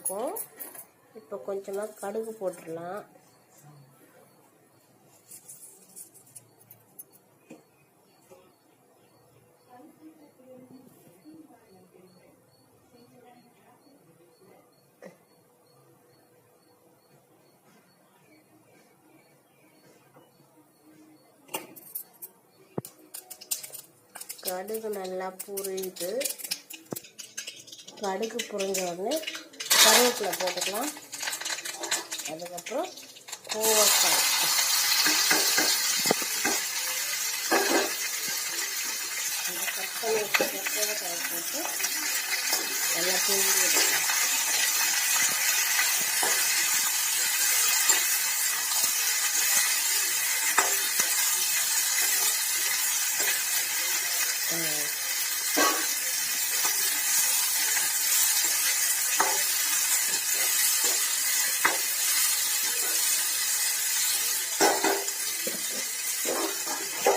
இருக்கும். இப்போ கொஞ்சமாக கடுகு போட்டுடலாம். கடுகு நல்லா பொரியுது. கடுகு பொரிஞ்ச உடனே கருவேப்பிலை போட்டுக்கலாம். அதுக்கப்புறம் கோவக்காய், அந்த கட் பண்ணி வச்சுருக்க கோவக்காய் போட்டு நல்லா பொரிஞ்சு விட்டுக்கலாம்.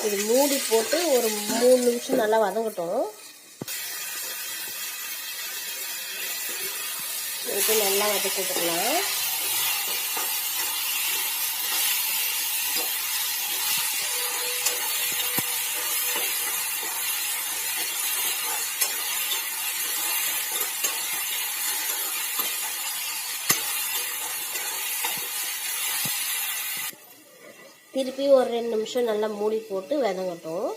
இது மூடி போட்டு ஒரு 3 நிமிஷம் நல்லா வதங்கட்டும். இது நல்லா வதக்கிட்டுக்கலாம். திருப்பி ஒரு 2 நிமிஷம் நல்லா மூடி போட்டு வதங்கட்டும்.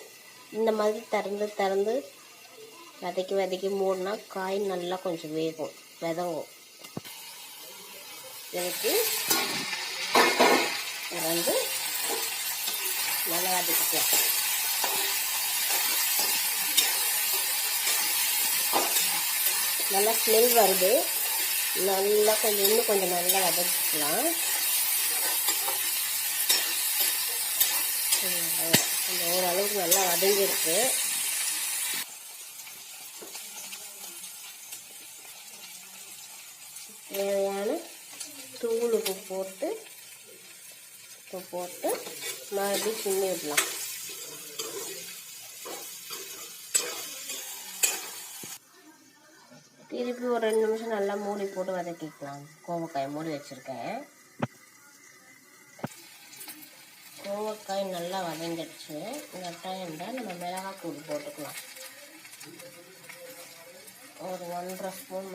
இந்த மாதிரி திறந்து வதக்கி மூடினா காய் நல்லா கொஞ்சம் வேகும், வதங்கும். எனக்கு வந்து நல்லா வதக்கிக்கலாம். நல்லா ஸ்மெல் வருது. நல்லா இன்னும் கொஞ்சம் நல்லா வதக்கிக்கலாம். ஓரளவுக்கு நல்லா வதங்கிருக்கு. தேவையான தூள் உப்பு போட்டு மறுபடியும் கிண்டி விடலாம். திருப்பி ஒரு 2 நிமிஷம் நல்லா மூடி போட்டு வதக்கிக்கலாம். கோவக்காய் மூடி வச்சுருக்கேன். கோவக்காய் நல்லா வதங்கிடுச்சு. இந்த டைம்ல நம்ம மிளகாய் தூள் போட்டுக்கலாம். ஒரு 1½ ஸ்பூன்